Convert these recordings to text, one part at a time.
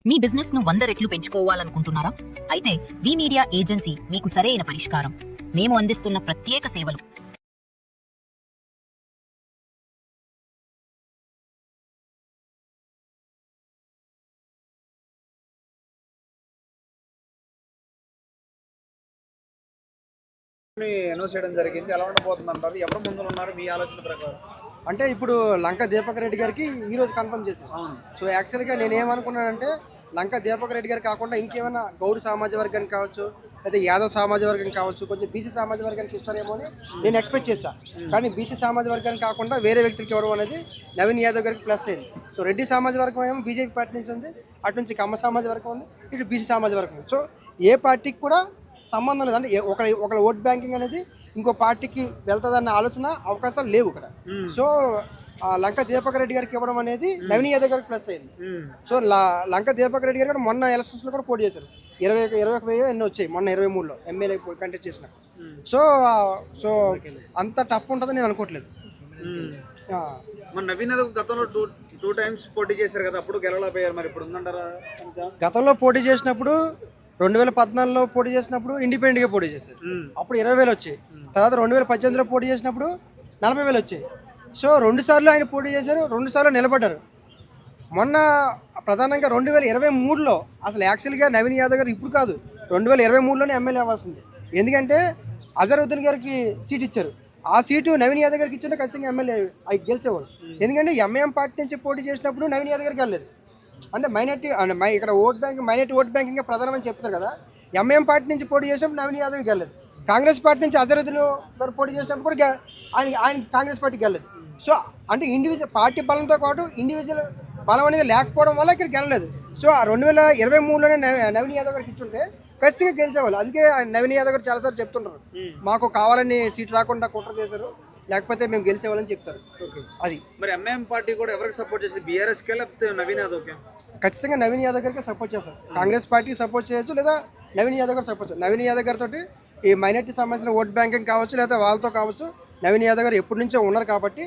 మీ business ను 100 రెట్లు పెంచుకోవాలనుకుంటున్నారా? అయితే వి మీడియా ఏజెన్సీ మీకు సరైన పరిష్కారం. మేము అందిస్తున్న ప్రత్యేక సేవలు. అనౌన్స్ చేయడం జరిగింది. ఎలా ఉండబోతుంది అంటారు? ఎవరు ముందులో ఉన్నారు మీ ఆలోచన ప్రకారం? అంటే ఇప్పుడు లంక దీపక్ రెడ్డి గారికి ఈరోజు కన్ఫర్మ్ చేశారు. అవును. సో యాక్చువల్గా నేనేమనుకున్నానంటే లంక దీపక్ రెడ్డి గారు కాకుండా ఇంకేమైనా గౌడ్ సమాజ వర్గానికి కావచ్చు, లేదా యాదవ్ సమాజ వర్గానికి కావచ్చు, కొంచెం బీసీ సమాజ వర్గానికి ఇస్తారేమో అని నేను ఎక్స్పెక్ట్ చేశాను. కానీ బీసీ సమాజ వర్గానికి కాకుండా వేరే వ్యక్తికి ఇవ్వడం అనేది నవీన్ యాదవ్ గారికి ప్లస్ అయింది. సో రెడ్డి సమాజ వర్గం ఏమో బీజేపీ పార్టీ నుంచి ఉంది, అటు నుంచి కమ్మ సమాజ వర్గం ఉంది, ఇటు బీసీ సమాజ వర్గం. సో ఏ పార్టీకి కూడా సంబంధం లేదు. అంటే ఒక ఓట్ బ్యాంకింగ్ అనేది ఇంకో పార్టీకి వెళ్తుందన్న ఆలోచన అవకాశాలు లేవు ఇక్కడ. సో లంక దీపక్ రెడ్డి గారికి ఇవ్వడం అనేది నవీన్ యాదవ్ గారికి ప్లస్ అయింది. సో లంక దీపక్ రెడ్డి గారు కూడా మొన్న ఎలక్షన్స్లో కూడా పోటీ చేశారు. 21,000 ఎన్నో వచ్చాయి మొన్న 23లో ఎమ్మెల్యే కంటెస్ట్ చేసిన. సో సో అంత టఫ్ ఉంటుందని నేను అనుకోవట్లేదు. మన నవీన్ యాదవ్ గతంలో టూ టైమ్స్ పోటీ చేశారు కదా, అప్పుడు గెలవలేకపోయారు. మరి ఇప్పుడు ఉందంటారా? గతంలో పోటీ చేసినప్పుడు 2014లో పోటీ చేసినప్పుడు ఇండిపెండెంట్గా పోటీ చేశారు. అప్పుడు 20,000 వచ్చాయి. తర్వాత 2018లో పోటీ చేసినప్పుడు 40,000 వచ్చాయి. సో 2 సార్లు ఆయన పోటీ చేశారు, 2 సార్లు నిలబడ్డారు. మొన్న ప్రధానంగా 2023లో అసలు యాక్చువల్గా నవీన్ యాదవ్ గారు ఇప్పుడు కాదు, 2023లోనే ఎమ్మెల్యే అవ్వాల్సింది. ఎందుకంటే అజరుద్దీన్ గారికి సీట్ ఇచ్చారు. ఆ సీటు నవీన్ యాదవ్ గారికి ఇచ్చింటే ఖచ్చితంగా ఎమ్మెల్యే అవి గెలిచేవాళ్ళు. ఎందుకంటే ఎంఐఎం పార్టీ నుంచి పోటీ చేసినప్పుడు నవీన్ యాదవ్ గారికి వెళ్ళలేదు. అంటే మైనార్టీ ఇక్కడ vote bank minority vote banking ప్రధానమని చెప్తారు కదా. ఎంఐఎం పార్టీ నుంచి పోటీ చేసినప్పుడు నవీన్ యాదవ్కి వెళ్ళలేదు. కాంగ్రెస్ పార్టీ నుంచి అజరుద్దీన్ గారు పోటీ చేసినప్పుడు కూడా ఆయన కాంగ్రెస్ పార్టీకి వెళ్ళలేదు. సో అంటే ఇండివిజువల్ పార్టీ బలంతో పాటు ఇండివిజువల్ బలం అనేది లేకపోవడం వల్ల ఇక్కడికి వెళ్ళలేదు. సో 2023లోనే నవీన్ యాదవ్ గారికి ఇచ్చుంటే ఖచ్చితంగా గెలిచేవాళ్ళు. అందుకే నవీన్ యాదవ్ గారు చాలాసార్లు చెప్తుంటారు, మాకు కావాలని సీట్ రాకుండా కుట్ర చేశారు, లేకపోతే మేము గెలిచేవాళ్ళని చెప్తారు. అది మరి ఎంఐఎం పార్టీ కూడా ఎవరికి సపోర్ట్ చేస్తుంది? బీఆర్ఎస్కే లేకపోతే నవీన్ యాదవ్కే? ఖచ్చితంగా నవీన్ యాదవ్ గారికి సపోర్ట్ చేస్తారు. కాంగ్రెస్ పార్టీకి సపోర్ట్ చేయొచ్చు, లేదా నవీన్ యాదవ్ గారు సపోర్ట్ చేయచ్చు. నవీన్ యాదవ్ గారితో ఈ మైనార్టీ సంబంధించిన ఓట్ బ్యాంకింగ్ కావచ్చు, లేదా వాళ్ళతో కావచ్చు, నవీన్ యాదవ్ గారు ఎప్పటి నుంచో ఉన్నారు కాబట్టి.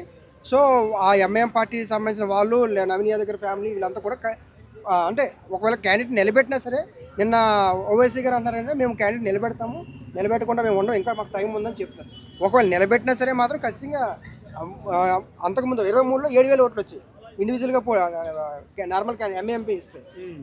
సో ఆ ఎంఐఎం పార్టీకి సంబంధించిన వాళ్ళు, నవీన్ యాదవ్ గారి ఫ్యామిలీ వీళ్ళంతా కూడా అంటే ఒకవేళ క్యాండిడేట్ నిలబెట్టినా సరే, నిన్న ఓవైసీ గారు అన్నారంటే మేము క్యాండిడేట్ నిలబెడతాము, నిలబెట్టకుండా మేము ఉండవు, ఇంకా మాకు టైం ఉందని చెప్తారు. ఒకవేళ నిలబెట్టినా సరే మాత్రం ఖచ్చితంగా అంతకుముందు 23లో 7,000 ఓట్లు వచ్చాయి ఇండివిజువల్గా నార్మల్ ఎంఏఎంపీ ఇస్తే.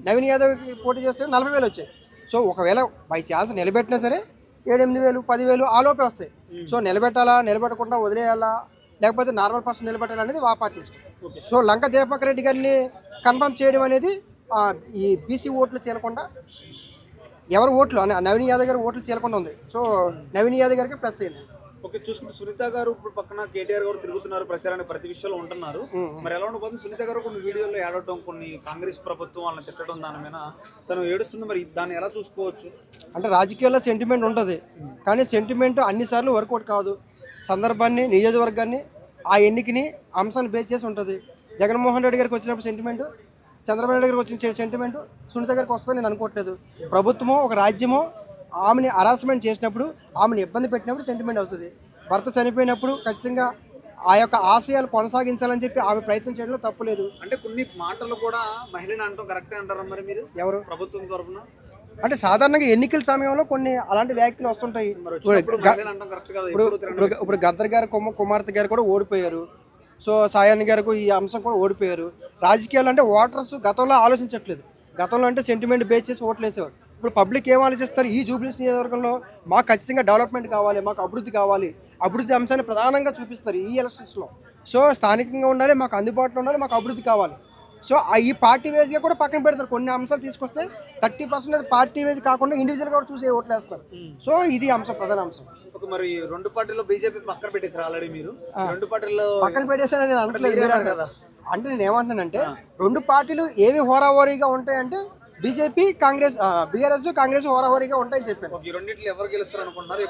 నవీన్ యాదవ్కి పోటీ చేస్తే 40,000 వచ్చాయి. సో ఒకవేళ బై ఛాన్స్ నిలబెట్టినా సరే 7,000, 10,000 ఆ లోపే వస్తాయి. సో నిలబెట్టాలా, నిలబెట్టకుండా వదిలేయాలా, లేకపోతే నార్మల్ పర్సన్ నిలబెట్టాలి అనేది ఆ పార్టీ ఇష్టం. సో లంక దీపక్ రెడ్డి గారిని కన్ఫర్మ్ చేయడం అనేది ఈ బీసీ ఓట్లు చేరకుండా ఎవరు ఓట్లు నవీన్ యాదవ్ గారి ఓట్లు చేరకుండా ఉంది. సో నవీన్ యాదవ్ గారికి ప్లస్ అయింది. ఓకే, చూసుకుంటే సునీత గారు ఇప్పుడు పక్కన కేటీఆర్ గారు తిరుగుతున్నారు, ప్రచారానికి ప్రతి విషయంలో ఉంటున్నారు. మరి ఎలా ఉండబోతుంది? సునీత గారు కొన్ని వీడియోలో ఏడవడం, కొన్ని కాంగ్రెస్ ప్రభుత్వం వాళ్ళని తిట్టడం, దాని మీద తను ఏడుస్తుంది. మరి దాన్ని ఎలా చూసుకోవచ్చు? అంటే రాజకీయాల్లో సెంటిమెంట్ ఉంటుంది, కానీ సెంటిమెంట్ అన్నిసార్లు వర్కౌట్ కాదు. సందర్భాన్ని, నియోజకవర్గాన్ని, ఆ ఎన్నికని అంశాన్ని బేస్ చేసి ఉంటుంది. జగన్మోహన్ రెడ్డి గారికి వచ్చినప్పుడు సెంటిమెంట్, చంద్రబాబు నాయుడు గారికి వచ్చిన సెంటిమెంట్ సునీత గారికి వస్తుందని నేను అనుకోవట్లేదు. ప్రభుత్వమో ఒక రాజ్యమో ఆమెని హరాస్మెంట్ చేసినప్పుడు, ఆమెను ఇబ్బంది పెట్టినప్పుడు సెంటిమెంట్ అవుతుంది. భర్త చనిపోయినప్పుడు ఖచ్చితంగా ఆ యొక్క ఆశయాలు కొనసాగించాలని చెప్పి ఆమె ప్రయత్నం చేయడంలో తప్పులేదు. అంటే కొన్ని మాటలు కూడా మహిళని అంటాం కరెక్టే అంటారా మరి మీరు? ఎవరు ప్రభుత్వం తరఫున? అంటే సాధారణంగా ఎన్నికల సమయంలో కొన్ని అలాంటి వ్యాఖ్యలు వస్తుంటాయి. ఇప్పుడు గద్దర్ గారు కుమార్తె గారు కూడా ఓడిపోయారు. సో సాయాన్ని గారికి ఈ అంశం కూడా ఓడిపోయారు. రాజకీయాలు అంటే ఓటర్స్ గతంలో ఆలోచించట్లేదు. గతంలో అంటే సెంటిమెంట్ బేస్ చేసి ఓట్లు వేసేవారు. ఇప్పుడు పబ్లిక్ ఏం ఆలోచిస్తారు? ఈ జూబ్లీస్ నియోజకవర్గంలో మాకు ఖచ్చితంగా డెవలప్మెంట్ కావాలి, మాకు అభివృద్ధి కావాలి, అభివృద్ధి అంశాన్ని ప్రధానంగా చూపిస్తారు ఈ ఎలక్షన్స్లో. సో స్థానికంగా ఉండాలి, మాకు అందుబాటులో ఉండాలి, మాకు అభివృద్ధి కావాలి. సో ఈ పార్టీ వేజ్గా కూడా పక్కన పెడతారు. కొన్ని అంశాలు తీసుకొస్తే 30% పార్టీ వేజ్ కాకుండా ఇండివిజువల్గా కూడా చూసి ఓట్లు వేస్తారు. సో ఇది అంశం, ప్రధాన అంశం. మరి రెండు పార్టీలో బీజేపీ పక్కన పెట్టేశారు ఆల్రెడీ. మీరు రెండు పార్టీలో పక్కన పెట్టేసారని నేను అనట్లేదు కదా. అంటే నేను ఏమంటున్నానంటే రెండు పార్టీలు ఏవి హోరాహోరీగా ఉంటాయంటే బీజేపీ, కాంగ్రెస్, బీఆర్ఎస్, కాంగ్రెస్ హోరాహోరీగా ఉంటాయని చెప్పాను. ఈ రెండింటిలో ఎవరు గెలుస్తారు అనుకుంటున్నారు?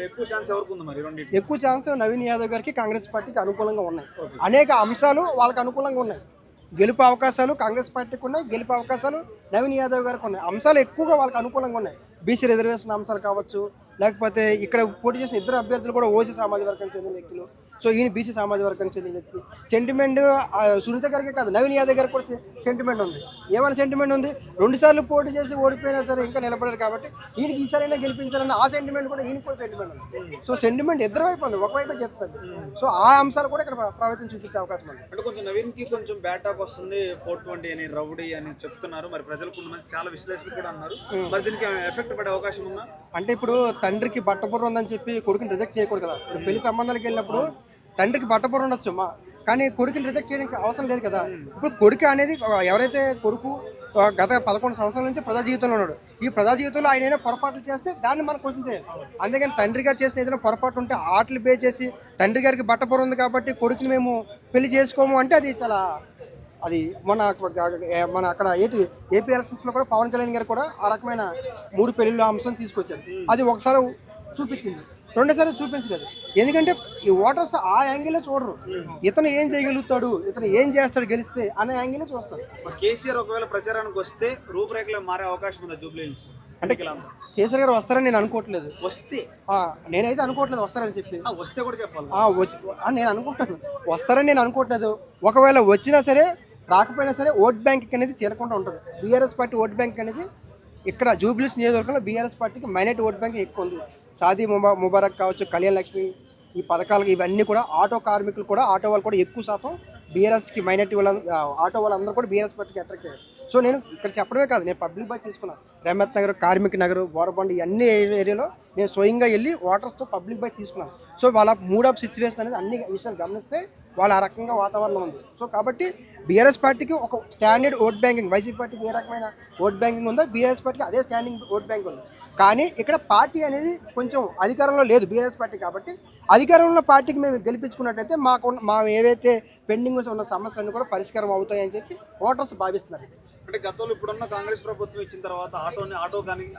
ఎక్కువ ఛాన్స్ ఎవరికి ఉంది మరి? రెండింటి ఎక్కువ ఛాన్స్ నవీన్ యాదవ్ గారికి, కాంగ్రెస్ పార్టీకి అనుకూలంగా ఉన్నాయి. అనేక అంశాలు వాళ్ళకి అనుకూలంగా ఉన్నాయి. గెలుపు అవకాశాలు కాంగ్రెస్ పార్టీకి ఉన్నాయి, గెలుపు అవకాశాలు నవీన్ యాదవ్ గారికి ఉన్నాయి. అంశాలు ఎక్కువగా వాళ్ళకి అనుకూలంగా ఉన్నాయి. బీసీ రిజర్వేషన్ అంశాలు కావచ్చు, లేకపోతే ఇక్కడ పోటీ చేసిన ఇద్దరు అభ్యర్థులు కూడా ఓసీ సామాజిక వర్గానికి చెందిన వ్యక్తులు. సో ఈయన బీసీ సామాజిక వర్గానికి చెందిన వ్యక్తి. సెంటిమెంట్ సునీత గారికి కాదు, నవీన్ యాదవ్ గారికి కూడా సెంటిమెంట్ ఉంది. ఏమైనా సెంటిమెంట్ ఉంది, 2 సార్లు పోటీ చేసి ఓడిపోయినా సరే ఇంకా నిలబడారు కాబట్టి ఈయనకి ఈసారైనా గెలిపించాలన్న ఆ సెంటిమెంట్ కూడా ఈయనకి కూడా సెంటిమెంట్ ఉంది. సో సెంటిమెంట్ ఇద్దరు వైపు ఉంది, ఒకవైపే చెప్తాడు. సో ఆ అంశాలు కూడా ఇక్కడ ప్రభావితం చూపించే అవకాశం ఉంది. అంటే కొంచెం నవీన్ కి కొంచెం బ్యాట్ టాక్ వస్తుంది, 420 అని రౌడీ అని చెప్తున్నారు. మరి ప్రజలు కొంతమంది చాలా విశ్లేషకులు కూడా అన్నారు. మరి దీనికి ఎఫెక్ట్ పడే అవకాశం ఉందా? అంటే ఇప్పుడు తండ్రికి బట్టపుర్ర ఉందని చెప్పి కొడుకుని రిజెక్ట్ చేయకూడదు కదా. ఇప్పుడు పెళ్లి సంబంధాలకు వెళ్ళినప్పుడు తండ్రికి బట్టపుర్ర ఉండొచ్చు, కానీ కొడుకుని రిజెక్ట్ చేయడానికి అవసరం లేదు కదా. ఇప్పుడు కొడుకు అనేది ఎవరైతే కొడుకు గత 11 సంవత్సరాల నుంచి ప్రజా జీవితంలో ఉన్నాడు. ఈ ప్రజా జీవితంలో ఆయన ఏదైనా పొరపాట్లు చేస్తే దాన్ని మనం క్వశ్చన్ చేయాలి. అందుకని తండ్రి గారు చేసిన ఏదైనా పొరపాటు ఉంటే ఆటలు పే చేసి తండ్రి గారికి బట్టపుర్ర ఉంది కాబట్టి కొడుకుని మేము పెళ్లి చేసుకోము అంటే అది చాలా అది మన అక్కడ ఏపీ ఎలక్షన్స్లో కూడా పవన్ కళ్యాణ్ గారు కూడా ఆ రకమైన 3 పెళ్లిళ్ళ అంశం తీసుకొచ్చారు. అది ఒకసారి చూపించింది, రెండోసారి చూపించలేదు. ఎందుకంటే ఈ ఓటర్స్ ఆ యాంగిల్లో చూడరు, ఇతను ఏం చేయగలుగుతాడు, ఇతను ఏం చేస్తాడు గెలిస్తే అనే యాంగిల్లో చూస్తారు. కేసీఆర్ ఒకవేళ ప్రచారానికి వస్తే రూపురేఖలు మారే అవకాశం ఉందా జూబ్లీహిల్స్? అంటే కేసీఆర్ గారు వస్తారని నేను అనుకోవట్లేదు. వస్తే నేనైతే అనుకోవట్లేదు వస్తారని చెప్పి. వస్తే కూడా చెప్పాలి, నేను అనుకుంటాను వస్తారని నేను అనుకోవట్లేదు. ఒకవేళ వచ్చినా సరే రాకపోయినా సరే ఓట్ బ్యాంక్ అనేది చేరకుండా ఉంటుంది. బీఆర్ఎస్ పార్టీ ఓట్ బ్యాంక్ అనేది ఇక్కడ జూబ్లీహిల్స్ నియోజకవర్గంలో బీఆర్ఎస్ పార్టీకి మైనారిటీ ఓట్ బ్యాంక్ ఎక్కువ ఉంది. సాదీ ముబారక్ కావచ్చు, కళ్యాణ్ లక్ష్మి, ఈ పథకాలకు ఇవన్నీ కూడా ఆటో కార్మికులు కూడా ఆటో వాళ్ళు కూడా ఎక్కువ శాతం బీఆర్ఎస్కి మైనారిటీ వాళ్ళ ఆటో వాళ్ళందరూ కూడా బీఆర్ఎస్ పార్టీకి అట్రాక్ట్ అయ్యారు. సో నేను ఇక్కడ చెప్పడమే కాదు, నేను పబ్లిక్ బస్ తీసుకున్నాను. రహమత్ నగర్, కార్మిక్ నగర్, బోరబండి అన్ని ఏరియాలో నేను స్వయంగా వెళ్ళి ఓటర్స్తో పబ్లిక్ బస్ తీసుకున్నాను. సో వాళ్ళ మూడ్ ఆఫ్ సిచ్యువేషన్ అనేది అన్ని విషయాలు గమనిస్తే వాళ్ళ ఆ రకంగా వాతావరణం ఉంది. సో కాబట్టి బీఆర్ఎస్ పార్టీకి ఒక స్టాండర్డ్ ఓట్ బ్యాంకింగ్, వైసీపీ పార్టీకి ఏ రకమైన ఓట్ బ్యాంకింగ్ ఉందో బీఆర్ఎస్ పార్టీకి అదే స్టాండింగ్ ఓట్ బ్యాంక్ ఉంది. కానీ ఇక్కడ పార్టీ అనేది కొంచెం అధికారంలో లేదు బీఆర్ఎస్ పార్టీ. కాబట్టి అధికారంలో పార్టీకి మేము గెలిపించుకున్నట్లయితే మా ఏవైతే పెండింగ్ ఉన్న సమస్యలన్నీ కూడా పరిష్కారం అవుతాయని చెప్పి ఓటర్స్ భావిస్తున్నారు. అంటే గతంలో ఇప్పుడున్న కాంగ్రెస్ ప్రభుత్వం ఇచ్చిన తర్వాత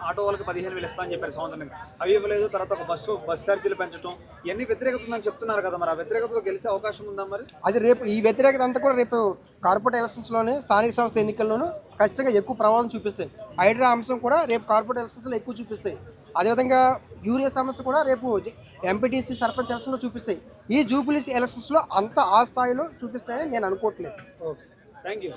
ఆటో వాళ్ళకి 15,000 ఇస్తా అని చెప్పారు సంవత్సరం. అవి ఇవ్వలేదు. తర్వాత ఒక బస్ ఛార్జీలు పెంచడం, ఇవన్నీ వ్యతిరేకత ఉందని చెప్తున్నారు కదా. మరి ఆ వ్యతిరేకతలో గెలిచే అవకాశం ఉందా? మరి అది రేపు ఈ వ్యతిరేకత అంతా కూడా రేపు కార్పొరేట్ ఎలక్షన్స్లోనే, స్థానిక సంస్థ ఎన్నికల్లోనూ ఖచ్చితంగా ఎక్కువ ప్రభావం చూపిస్తాయి. హైడ్రా అంశం కూడా రేపు కార్పొరేట్ ఎలక్షన్స్లో ఎక్కువ చూపిస్తాయి. అదేవిధంగా యూరియా సమస్య కూడా రేపు ఎంపీటీసీ సర్పంచ్ ఎలక్షన్లో చూపిస్తాయి. ఈ జూబ్లీహిల్స్ ఎలక్షన్స్లో అంత ఆ స్థాయిలో చూపిస్తాయని నేను అనుకోవట్లేదు. Okay, thank you.